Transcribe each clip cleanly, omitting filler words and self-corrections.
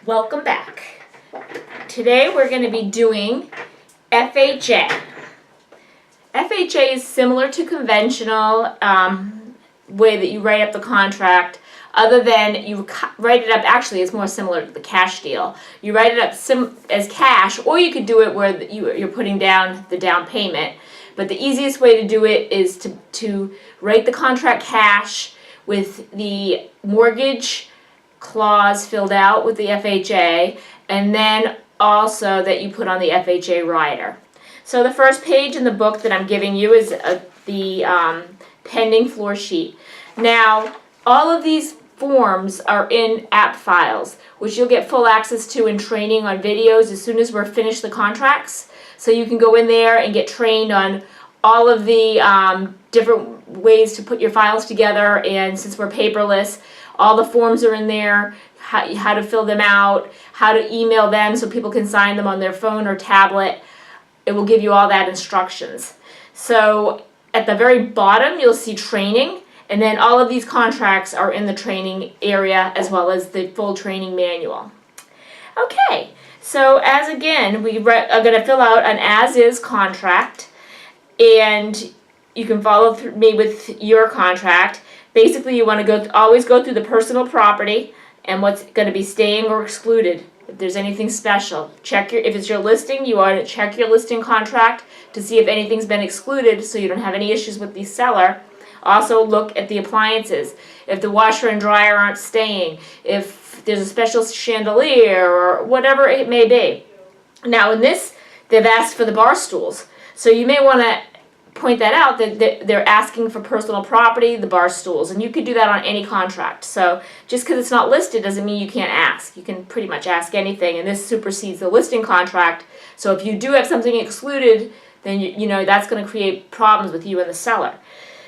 Welcome back. Today we're going to be doing FHA. FHA is similar to conventional way that you write up the contract, other than you write it up, actually it's more similar to the cash deal. You write it up as cash, or you could do it where you're putting down the down payment. But the easiest way to do it is to write the contract cash with the mortgage clause filled out with the FHA, and then also that you put on the FHA rider. So the first page in the book that I'm giving you is the pending floor sheet. Now, all of these forms are in app files, which you'll get full access to in training on videos as soon as we're finished the contracts. So you can go in there and get trained on all of the different ways to put your files together, and since we're paperless, all the forms are in there, how to fill them out, how to email them so people can sign them on their phone or tablet. It will give you all that instructions. So at the very bottom you'll see training, and then all of these contracts are in the training area as well as the full training manual. Okay, so as again, we are going to fill out an as-is contract, and you can follow me with your contract. Basically, you want to always go through the personal property and what's going to be staying or excluded. If there's anything special, if it's your listing, you want to check your listing contract to see if anything's been excluded so you don't have any issues with the seller. Also look at the appliances. If the washer and dryer aren't staying, if there's a special chandelier or whatever it may be. Now in this, they've asked for the bar stools. So you may want to point that out, that they're asking for personal property, the bar stools, and you could do that on any contract. So just because it's not listed doesn't mean you can't ask. You can pretty much ask anything, and this supersedes the listing contract. So if you do have something excluded, then you know that's going to create problems with you and the seller.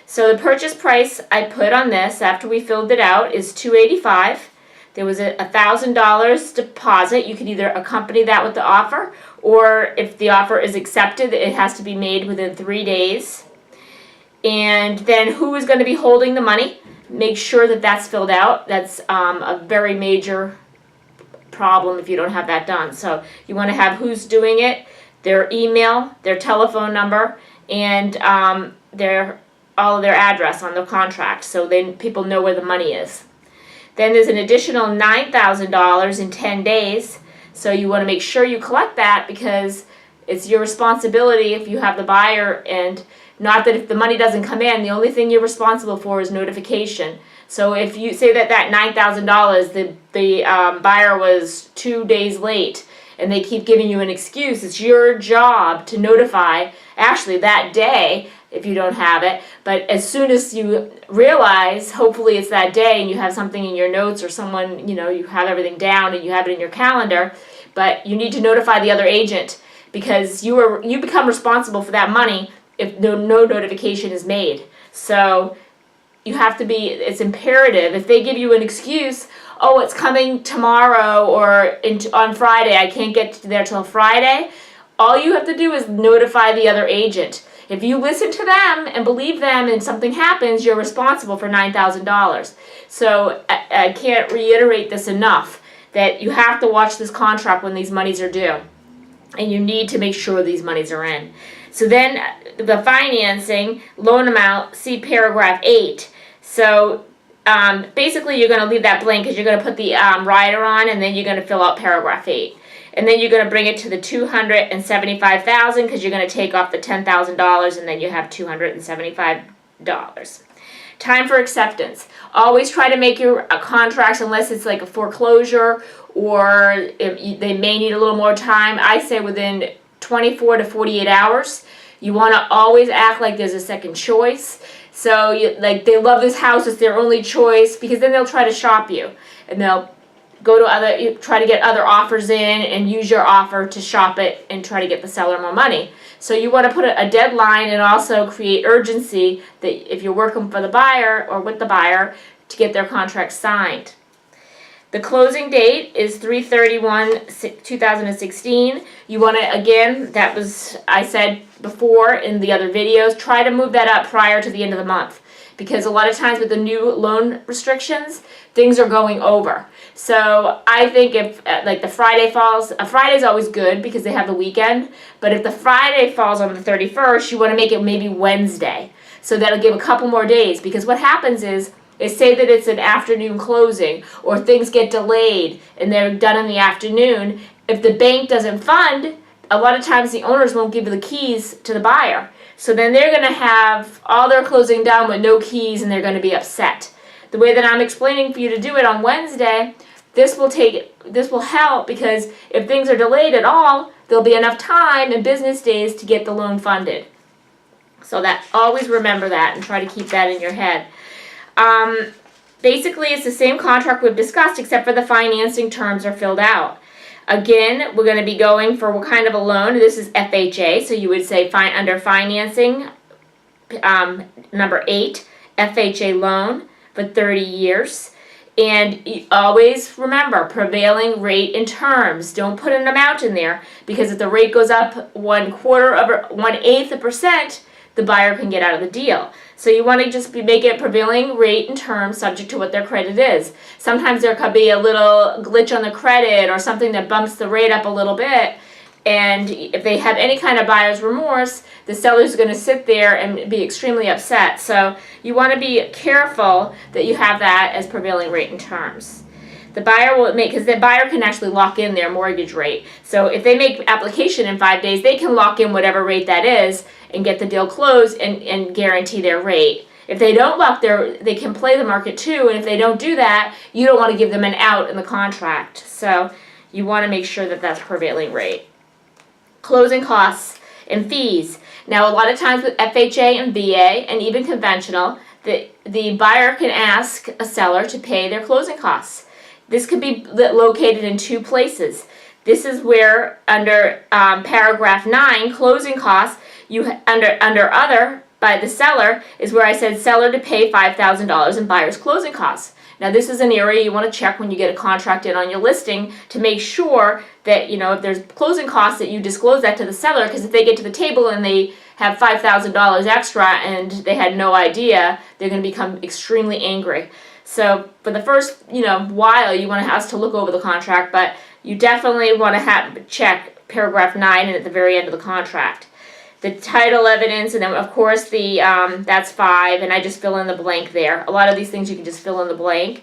So the purchase price I put on this after we filled it out is $285. There was a $1,000 deposit. You can either accompany that with the offer, or if the offer is accepted, it has to be made within 3 days. And then who is going to be holding the money? Make sure that that's filled out. That's a very major problem if you don't have that done. So you want to have who's doing it, their email, their telephone number, and all of their address on the contract, so then people know where the money is. Then there's an additional $9,000 in 10 days. So you want to make sure you collect that, because it's your responsibility if you have the buyer, and not that if the money doesn't come in, the only thing you're responsible for is notification. So if you say that $9,000, the buyer was 2 days late, and they keep giving you an excuse, it's your job to notify, actually that day, if you don't have it, but as soon as you realize, hopefully it's that day and you have something in your notes, or someone, you have everything down and you have it in your calendar, but you need to notify the other agent, because you become responsible for that money if no notification is made. So you have to be, it's imperative. If they give you an excuse, oh, it's coming tomorrow or on Friday, I can't get there till Friday, all you have to do is notify the other agent. If you listen to them and believe them and something happens, you're responsible for $9,000. So I can't reiterate this enough, that you have to watch this contract when these monies are due. And you need to make sure these monies are in. So then the financing, loan amount, see paragraph 8. So basically you're going to leave that blank because you're going to put the rider on, and then you're going to fill out paragraph 8. And then you're going to bring it to the $275,000 because you're going to take off the $10,000, and then you have $275. Time for acceptance. Always try to make your contracts, unless it's like a foreclosure or if they may need a little more time. I say within 24 to 48 hours. You want to always act like there's a second choice. So they love this house, it's their only choice, because then they'll try to shop you, and they'll go to try to get other offers in and use your offer to shop it and try to get the seller more money. So you want to put a deadline, and also create urgency that if you're working for the buyer or with the buyer, to get their contract signed. The closing date is 3/31/2016. You want to, again, that was, I said before in the other videos, try to move that up prior to the end of the month, because a lot of times with the new loan restrictions, things are going over. So I think if like the Friday falls, a Friday's always good because they have the weekend, but if the Friday falls on the 31st, you want to make it maybe Wednesday. So that'll give a couple more days, because what happens is say that it's an afternoon closing or things get delayed and they're done in the afternoon. If the bank doesn't fund, a lot of times the owners won't give the keys to the buyer. So then they're going to have all their closing done with no keys, and they're going to be upset. The way that I'm explaining for you to do it on Wednesday, this will help, because if things are delayed at all, there'll be enough time and business days to get the loan funded. So that, always remember that and try to keep that in your head. Basically, it's the same contract we've discussed, except for the financing terms are filled out. Again, we're going to be going for what kind of a loan. This is FHA, so you would say under financing, number 8, FHA loan for 30 years. And always remember, prevailing rate and terms. Don't put an amount in there, because if the rate goes up 1/8%, the buyer can get out of the deal. So you want to just make it prevailing rate and terms, subject to what their credit is. Sometimes there could be a little glitch on the credit or something that bumps the rate up a little bit. And if they have any kind of buyer's remorse, the seller's going to sit there and be extremely upset. So you want to be careful that you have that as prevailing rate and terms. The buyer will make, because the buyer can actually lock in their mortgage rate. So if they make application in 5 days, they can lock in whatever rate that is and get the deal closed and guarantee their rate. If they don't lock they can play the market too, and if they don't do that, you don't want to give them an out in the contract. So you want to make sure that that's prevailing rate. Closing costs and fees. Now, a lot of times with FHA and VA and even conventional, the buyer can ask a seller to pay their closing costs. This could be located in 2 places. This is where under paragraph 9, closing costs, under other by the seller is where I said seller to pay $5,000 in buyer's closing costs. Now, this is an area you want to check when you get a contract in on your listing to make sure that, if there's closing costs, that you disclose that to the seller, because if they get to the table and they have $5,000 extra and they had no idea, they're going to become extremely angry. So for the first, while, you want us to look over the contract, but you definitely want to check paragraph 9 and at the very end of the contract. The title evidence, and then of course that's 5, and I just fill in the blank there. A lot of these things you can just fill in the blank.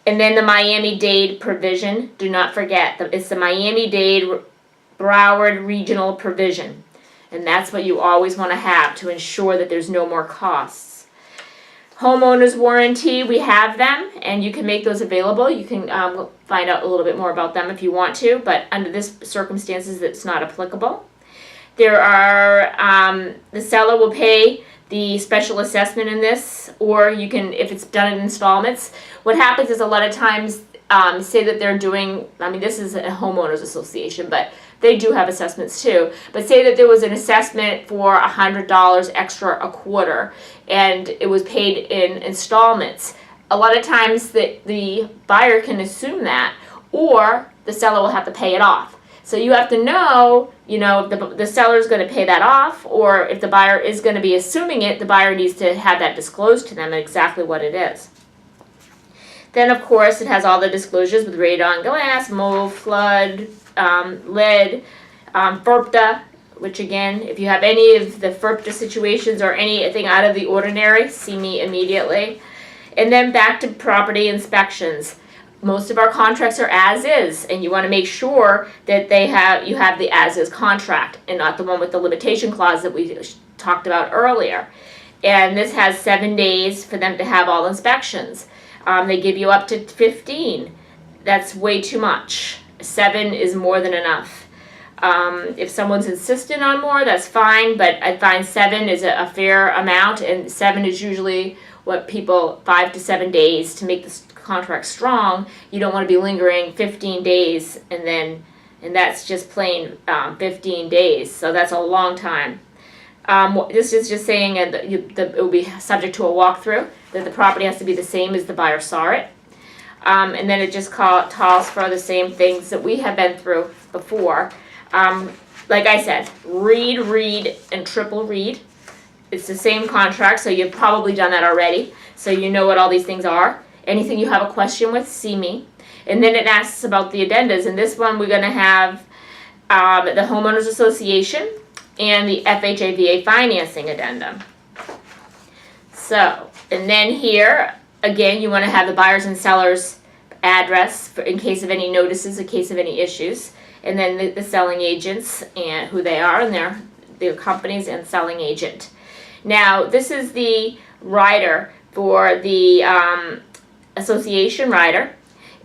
And then the Miami-Dade provision, do not forget, it's the Miami-Dade Broward Regional Provision. And that's what you always want to have to ensure that there's no more costs. Homeowner's warranty, we have them, and you can make those available. You can find out a little bit more about them if you want to, but under this circumstances, it's not applicable. There are, the seller will pay the special assessment in this, or you can, if it's done in installments. What happens is a lot of times, say that they're doing, this is a homeowners association, but they do have assessments too. But say that there was an assessment for $100 extra a quarter, and it was paid in installments. A lot of times the buyer can assume that, or the seller will have to pay it off. So you have to know, if the seller is going to pay that off, or if the buyer is going to be assuming it, the buyer needs to have that disclosed to them exactly what it is. Then, of course, it has all the disclosures with radon glass, mold, flood, lead, FHFA, which again, if you have any of the FHFA situations or anything out of the ordinary, see me immediately. And then back to property inspections. Most of our contracts are as is, and you want to make sure that you have the as is contract and not the one with the limitation clause that we talked about earlier. And this has 7 days for them to have all inspections. They give you up to 15. That's way too much. 7 is more than enough. If someone's insistent on more, that's fine, but I find 7 is a fair amount, and 7 is usually what people, 5 to 7 days to make this contract strong. You don't want to be lingering 15 days and that's just plain 15 days, so that's a long time. This is just saying that it will be subject to a walkthrough, that the property has to be the same as the buyer saw it. And then it just calls for the same things that we have been through before. Like I said, read, and triple read. It's the same contract, so you've probably done that already. So you know what all these things are. Anything you have a question with, see me. And then it asks about the addendas. In this one, we're going to have the Homeowners Association and the FHA VA financing addendum. So, and then here, again, you want to have the buyers and sellers address in case of any notices, in case of any issues. And then the selling agents and who they are and their companies and selling agent. Now, this is the rider for the association rider,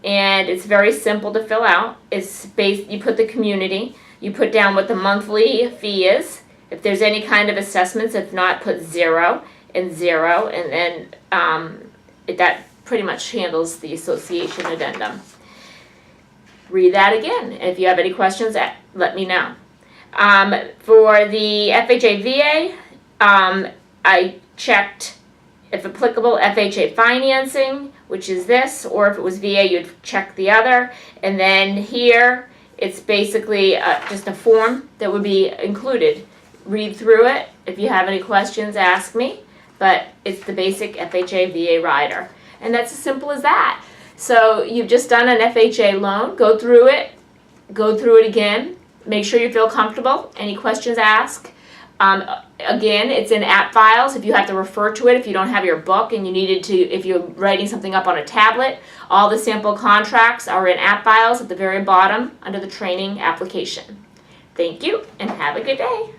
and it's very simple to fill out. It's based, you put the community, you put down what the monthly fee is, if there's any kind of assessments, if not, put 0 and 0, and then that pretty much handles the association addendum. Read that again. If you have any questions, let me know. For the FHA VA, I checked, if applicable, FHA financing, which is this, or if it was VA, you'd check the other. And then here, it's basically just a form that would be included. Read through it. If you have any questions, ask me. But it's the basic FHA VA rider. And that's as simple as that. So you've just done an FHA loan. Go through it again. Make sure you feel comfortable. Any questions, ask. Again, it's in app files if you have to refer to it, if you don't have your book and you needed to, if you're writing something up on a tablet. All the sample contracts are in app files at the very bottom under the training application. Thank you and have a good day.